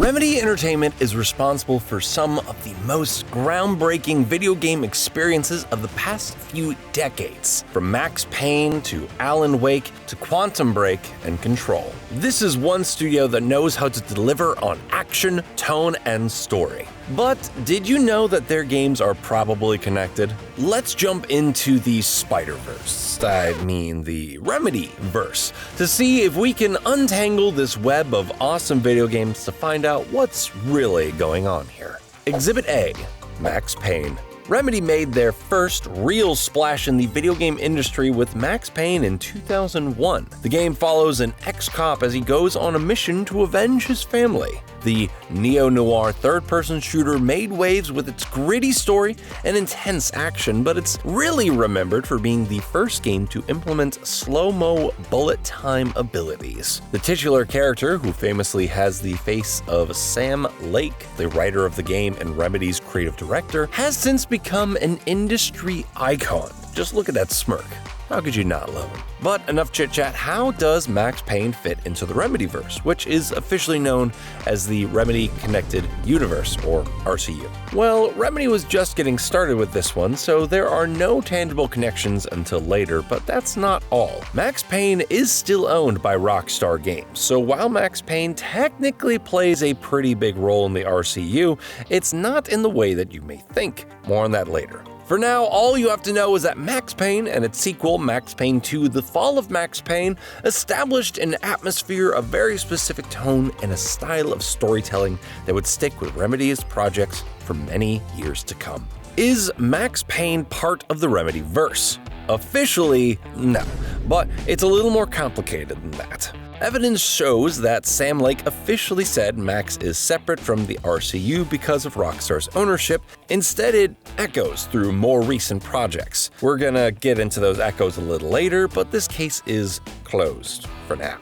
Remedy Entertainment is responsible for some of the most groundbreaking video game experiences of the past few decades, from Max Payne to Alan Wake to Quantum Break and Control. This is one studio that knows how to deliver on action, tone, and story. But did you know that their games are probably connected? Let's jump into the Spiderverse, the Remedyverse, to see if we can untangle this web of awesome video games to find out what's really going on here. Exhibit A, Max Payne. Remedy made their first real splash in the video game industry with Max Payne in 2001. The game follows an ex-cop as he goes on a mission to avenge his family. The neo-noir third-person shooter made waves with its gritty story and intense action, but it's really remembered for being the first game to implement slow-mo bullet time abilities. The titular character, who famously has the face of Sam Lake, the writer of the game and Remedy's creative director, has since become an industry icon. Just look at that smirk. How could you not love him? But enough chit-chat, how does Max Payne fit into the Remedyverse, which is officially known as the Remedy Connected Universe, or RCU? Well, Remedy was just getting started with this one, so there are no tangible connections until later, but that's not all. Max Payne is still owned by Rockstar Games, so while Max Payne technically plays a pretty big role in the RCU, it's not in the way that you may think. More on that later. For now, all you have to know is that Max Payne and its sequel, Max Payne 2: The Fall of Max Payne, established an atmosphere, a very specific tone, and a style of storytelling that would stick with Remedy's projects for many years to come. Is Max Payne part of the Remedyverse? Officially, no, but it's a little more complicated than that. Evidence shows that Sam Lake officially said Max is separate from the RCU because of Rockstar's ownership. Instead, it echoes through more recent projects. We're gonna get into those echoes a little later, but this case is closed for now.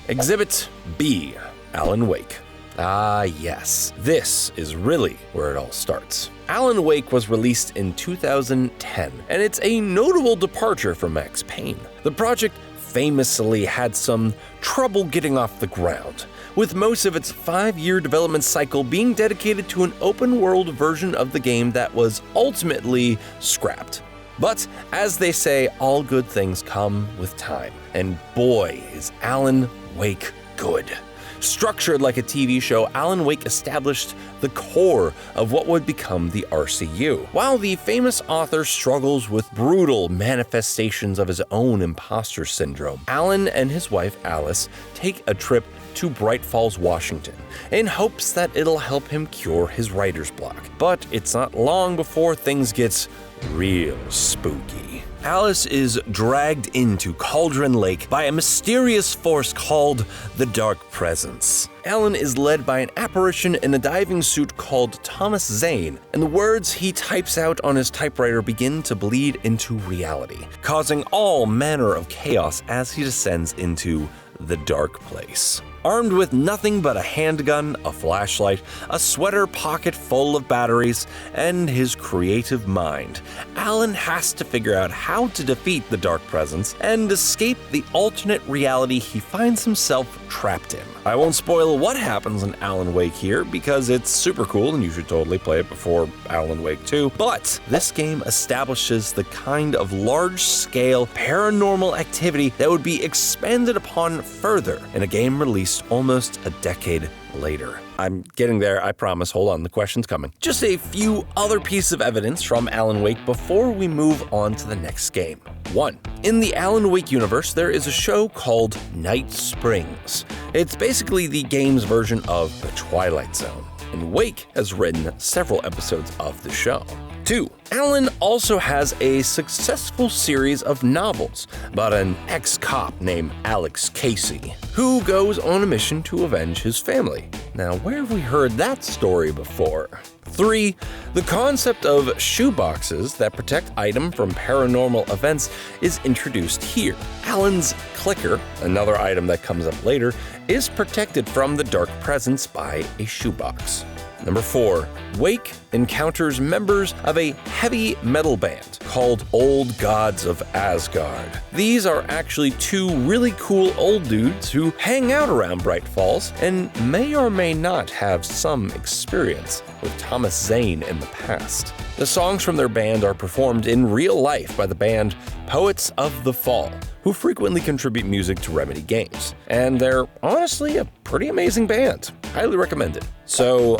Exhibit B, Alan Wake. Ah yes, this is really where it all starts. Alan Wake was released in 2010, and it's a notable departure from Max Payne. The project famously had some trouble getting off the ground, with most of its 5-year development cycle being dedicated to an open-world version of the game that was ultimately scrapped. But as they say, all good things come with time, and boy is Alan Wake good. Structured like a TV show, Alan Wake established the core of what would become the RCU. While the famous author struggles with brutal manifestations of his own imposter syndrome, Alan and his wife Alice take a trip to Bright Falls, Washington, in hopes that it'll help him cure his writer's block. But it's not long before things get real spooky. Alice is dragged into Cauldron Lake by a mysterious force called the Dark Presence. Alan is led by an apparition in a diving suit called Thomas Zane, and the words he types out on his typewriter begin to bleed into reality, causing all manner of chaos as he descends into the dark place. Armed with nothing but a handgun, a flashlight, a sweater pocket full of batteries, and his creative mind, Alan has to figure out how to defeat the Dark Presence and escape the alternate reality he finds himself trapped in. I won't spoil what happens in Alan Wake here because it's super cool and you should totally play it before Alan Wake 2, but this game establishes the kind of large-scale paranormal activity that would be expanded upon further in a game released almost a decade later. I'm getting there, I promise. Hold on, the question's coming. Just a few other pieces of evidence from Alan Wake before we move on to the next game. 1. In the Alan Wake universe, there is a show called Night Springs. It's basically the game's version of The Twilight Zone, and Wake has written several episodes of the show. 2. Alan also has a successful series of novels about an ex-cop named Alex Casey, who goes on a mission to avenge his family. Now, where have we heard that story before? 3. The concept of shoeboxes that protect items from paranormal events is introduced here. Alan's clicker, another item that comes up later, is protected from the Dark Presence by a shoebox. Number 4. Wake encounters members of a heavy metal band called Old Gods of Asgard. These are actually two really cool old dudes who hang out around Bright Falls and may or may not have some experience with Thomas Zane in the past. The songs from their band are performed in real life by the band Poets of the Fall, who frequently contribute music to Remedy games. And they're honestly a pretty amazing band. Highly recommend it. So,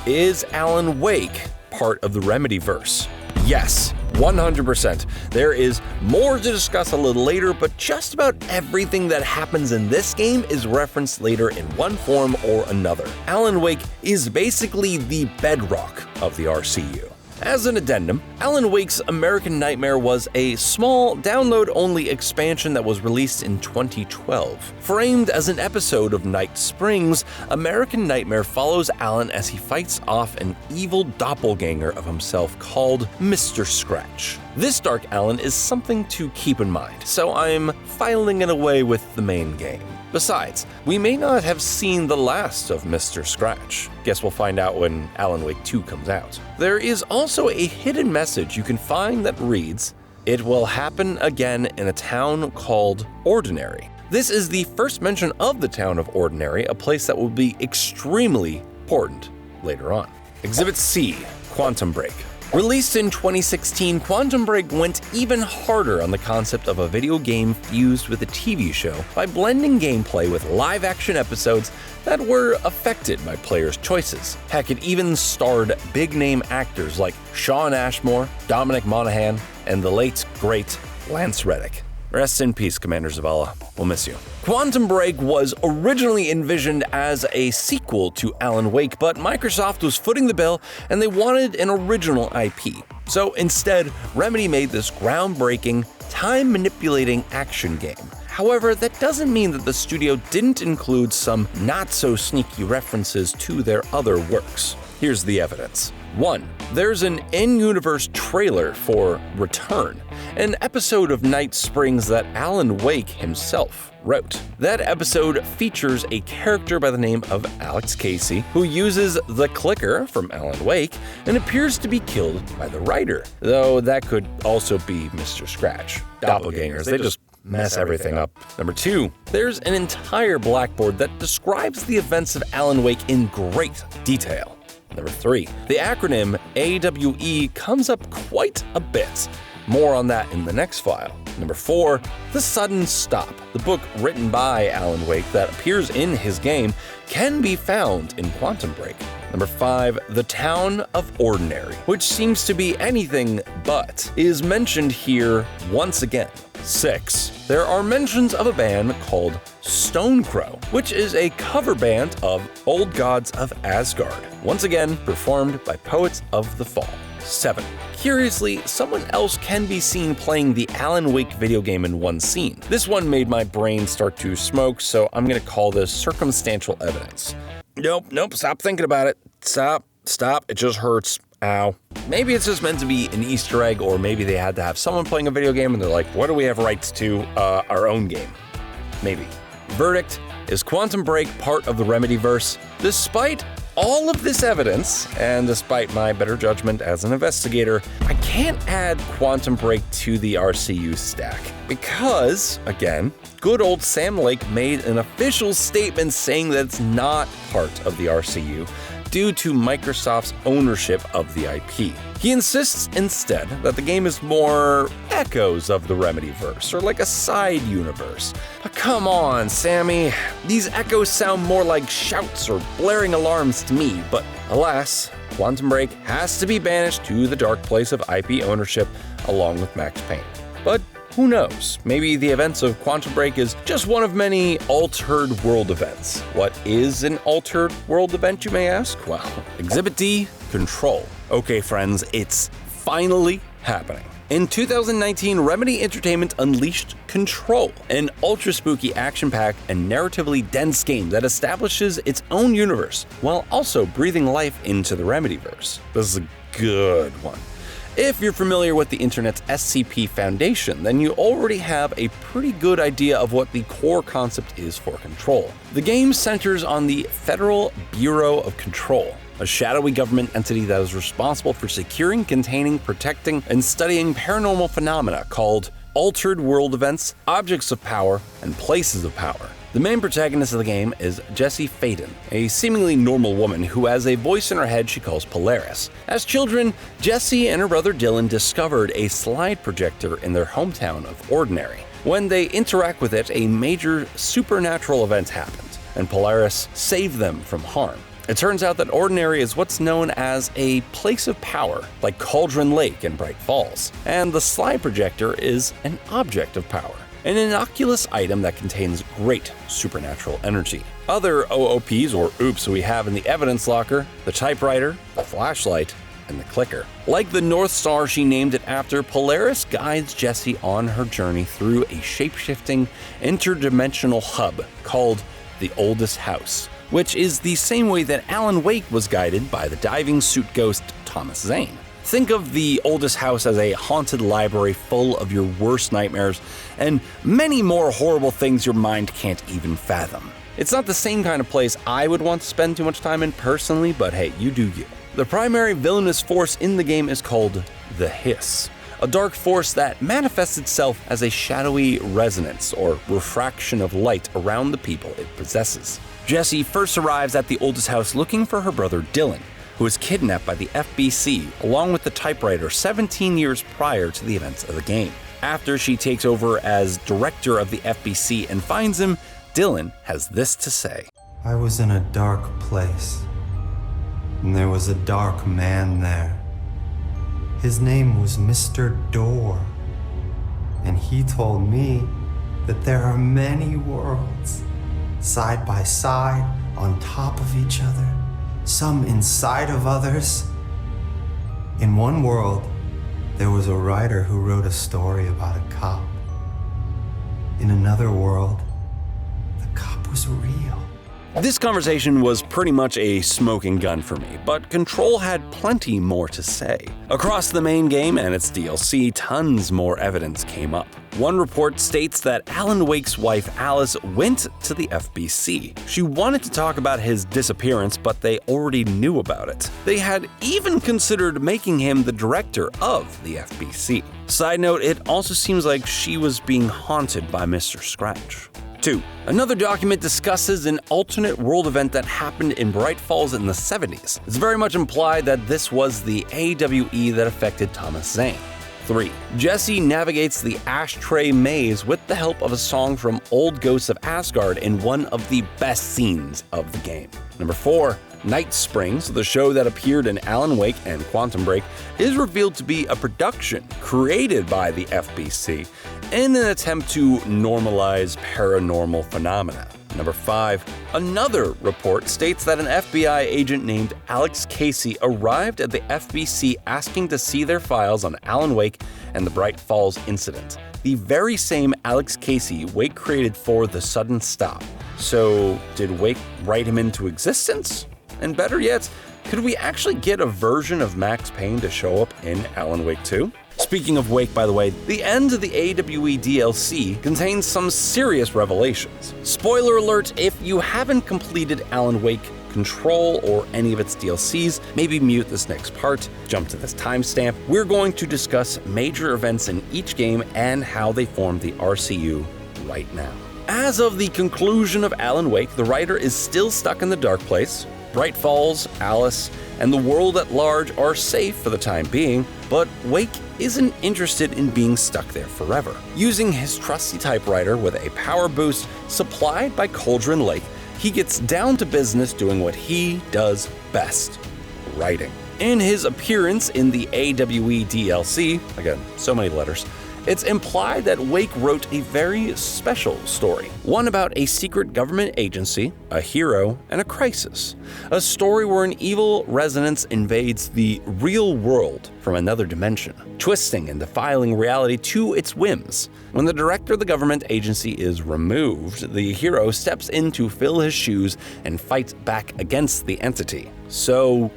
is Alan Wake part of the Remedyverse? Yes, 100%. There is more to discuss a little later, but just about everything that happens in this game is referenced later in one form or another. Alan Wake is basically the bedrock of the RCU. As an addendum, Alan Wake's American Nightmare was a small, download-only expansion that was released in 2012. Framed as an episode of Night Springs, American Nightmare follows Alan as he fights off an evil doppelganger of himself called Mr. Scratch. This Dark Alan is something to keep in mind, so I'm filing it away with the main game. Besides, we may not have seen the last of Mr. Scratch. Guess we'll find out when Alan Wake 2 comes out. There is also a hidden message you can find that reads, "It will happen again in a town called Ordinary." This is the first mention of the town of Ordinary, a place that will be extremely important later on. Exhibit C, Quantum Break. Released in 2016, Quantum Break went even harder on the concept of a video game fused with a TV show by blending gameplay with live-action episodes that were affected by players' choices. Heck, it even starred big-name actors like Shawn Ashmore, Dominic Monaghan, and the late, great Lance Reddick. Rest in peace, Commander Zavala. We'll miss you. Quantum Break was originally envisioned as a sequel to Alan Wake, but Microsoft was footing the bill and they wanted an original IP. So instead, Remedy made this groundbreaking, time-manipulating action game. However, that doesn't mean that the studio didn't include some not-so-sneaky references to their other works. Here's the evidence. 1. There's an in-universe trailer for Return, an episode of Night Springs that Alan Wake himself wrote. That episode features a character by the name of Alex Casey, who uses the clicker from Alan Wake and appears to be killed by the writer, though that could also be Mr. Scratch. Doppelgangers, they just mess everything up. Number 2, there's an entire blackboard that describes the events of Alan Wake in great detail. Number 3, the acronym AWE comes up quite a bit. More on that in the next file. Number 4, The Sudden Stop, the book written by Alan Wake that appears in his game, can be found in Quantum Break. Number 5, The Town of Ordinary, which seems to be anything but, is mentioned here once again. 6, there are mentions of a band called Stonecrow, which is a cover band of Old Gods of Asgard, once again performed by Poets of the Fall. 7, curiously, someone else can be seen playing the Alan Wake video game in one scene. This one made my brain start to smoke, so I'm gonna call this circumstantial evidence. Nope, stop thinking about it. Stop, it just hurts. Ow. Maybe it's just meant to be an Easter egg, or maybe they had to have someone playing a video game and they're like, what do we have rights to? Our own game. Maybe. Verdict, is Quantum Break part of the Remedyverse? Despite all of this evidence, and despite my better judgment as an investigator, I can't add Quantum Break to the RCU stack. Because, again, good old Sam Lake made an official statement saying that it's not part of the RCU, due to Microsoft's ownership of the IP. He insists instead that the game is more echoes of the Remedyverse, or like a side universe. But come on, Sammy. These echoes sound more like shouts or blaring alarms to me, but alas, Quantum Break has to be banished to the dark place of IP ownership along with Max Payne. But who knows? Maybe the events of Quantum Break is just one of many altered world events. What is an altered world event, you may ask? Well, Exhibit D, Control. Okay, friends, it's finally happening. In 2019, Remedy Entertainment unleashed Control, an ultra-spooky, action-packed, and narratively dense game that establishes its own universe, while also breathing life into the Remedyverse. This is a good one. If you're familiar with the internet's SCP Foundation, then you already have a pretty good idea of what the core concept is for Control. The game centers on the Federal Bureau of Control, a shadowy government entity that is responsible for securing, containing, protecting, and studying paranormal phenomena called altered world events, objects of power, and places of power. The main protagonist of the game is Jessie Faden, a seemingly normal woman who has a voice in her head she calls Polaris. As children, Jessie and her brother Dylan discovered a slide projector in their hometown of Ordinary. When they interact with it, a major supernatural event happened, and Polaris saved them from harm. It turns out that Ordinary is what's known as a place of power, like Cauldron Lake in Bright Falls, and the slide projector is an object of power, an innocuous item that contains great supernatural energy. Other OOPs or oops we have in the evidence locker: the typewriter, the flashlight, and the clicker. Like the North Star she named it after, Polaris guides Jessie on her journey through a shape-shifting, interdimensional hub called the Oldest House, which is the same way that Alan Wake was guided by the diving suit ghost Thomas Zane. Think of the Oldest House as a haunted library full of your worst nightmares and many more horrible things your mind can't even fathom. It's not the same kind of place I would want to spend too much time in personally, but hey, you do you. The primary villainous force in the game is called the Hiss, a dark force that manifests itself as a shadowy resonance or refraction of light around the people it possesses. Jessie first arrives at the Oldest House looking for her brother Dylan, who was kidnapped by the FBC along with the typewriter 17 years prior to the events of the game. After she takes over as director of the FBC and finds him, Dylan has this to say. I was in a dark place, and there was a dark man there. His name was Mr. Door, and he told me that there are many worlds, side by side, on top of each other, some inside of others. In one world, there was a writer who wrote a story about a cop. In another world, the cop was real. This conversation was pretty much a smoking gun for me, but Control had plenty more to say. Across the main game and its DLC, tons more evidence came up. One report states that Alan Wake's wife Alice went to the FBC. She wanted to talk about his disappearance, but they already knew about it. They had even considered making him the director of the FBC. Side note, it also seems like she was being haunted by Mr. Scratch. 2. Another document discusses an alternate world event that happened in Bright Falls in the 70s. It's very much implied that this was the AWE that affected Thomas Zane. 3. Jessie navigates the Ashtray Maze with the help of a song from Old Ghosts of Asgard in one of the best scenes of the game. 4. Night Springs, the show that appeared in Alan Wake and Quantum Break, is revealed to be a production created by the FBC in an attempt to normalize paranormal phenomena. 5. Another report states that an FBI agent named Alex Casey arrived at the FBC asking to see their files on Alan Wake and the Bright Falls incident. The very same Alex Casey Wake created for The Sudden Stop. So, did Wake write him into existence? And better yet, could we actually get a version of Max Payne to show up in Alan Wake 2? Speaking of Wake, by the way, the end of the AWE DLC contains some serious revelations. Spoiler alert, if you haven't completed Alan Wake, Control, or any of its DLCs, maybe mute this next part, jump to this timestamp. We're going to discuss major events in each game and how they form the RCU right now. As of the conclusion of Alan Wake, the writer is still stuck in the dark place. Bright Falls, Alice, and the world at large are safe for the time being, but Wake isn't interested in being stuck there forever. Using his trusty typewriter with a power boost supplied by Cauldron Lake, he gets down to business doing what he does best: writing. In his appearance in the AWE DLC, again, so many letters, it's implied that Wake wrote a very special story, one about a secret government agency, a hero, and a crisis. A story where an evil resonance invades the real world from another dimension, twisting and defiling reality to its whims. When the director of the government agency is removed, the hero steps in to fill his shoes and fight back against the entity. So,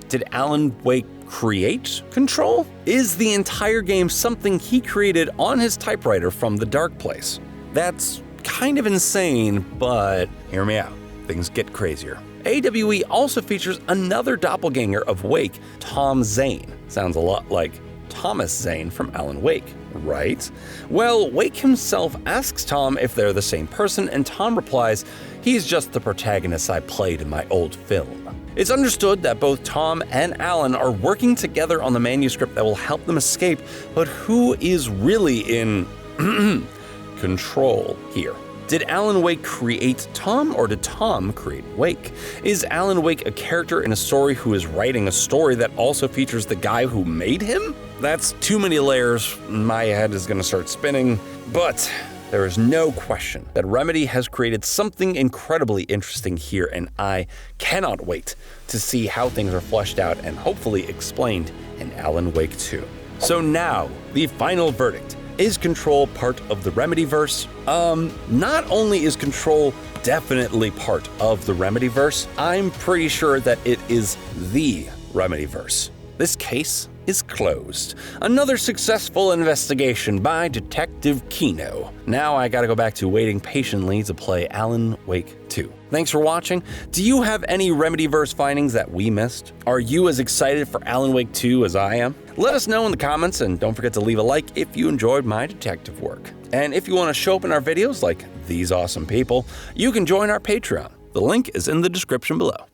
did Alan Wake create Control? Is the entire game something he created on his typewriter from the dark place? That's kind of insane, but hear me out. Things get crazier. AWE also features another doppelganger of Wake, Tom Zane. Sounds a lot like Thomas Zane from Alan Wake, right? Well, Wake himself asks Tom if they're the same person, and Tom replies, "He's just the protagonist I played in my old film." It's understood that both Tom and Alan are working together on the manuscript that will help them escape, but who is really in control here? Did Alan Wake create Tom, or did Tom create Wake? Is Alan Wake a character in a story who is writing a story that also features the guy who made him? That's too many layers. My head is going to start spinning, but there is no question that Remedy has created something incredibly interesting here, and I cannot wait to see how things are fleshed out and hopefully explained in Alan Wake 2. So now, the final verdict. Is Control part of the Remedyverse? Not only is Control definitely part of the Remedyverse, I'm pretty sure that it is the Remedyverse. This case is closed. Another successful investigation by Detective Kino. Now I gotta go back to waiting patiently to play Alan Wake 2. Thanks for watching. Do you have any Remedyverse findings that we missed? Are you as excited for Alan Wake 2 as I am? Let us know in the comments, and don't forget to leave a like if you enjoyed my detective work. And if you want to show up in our videos like these awesome people, you can join our Patreon. The link is in the description below.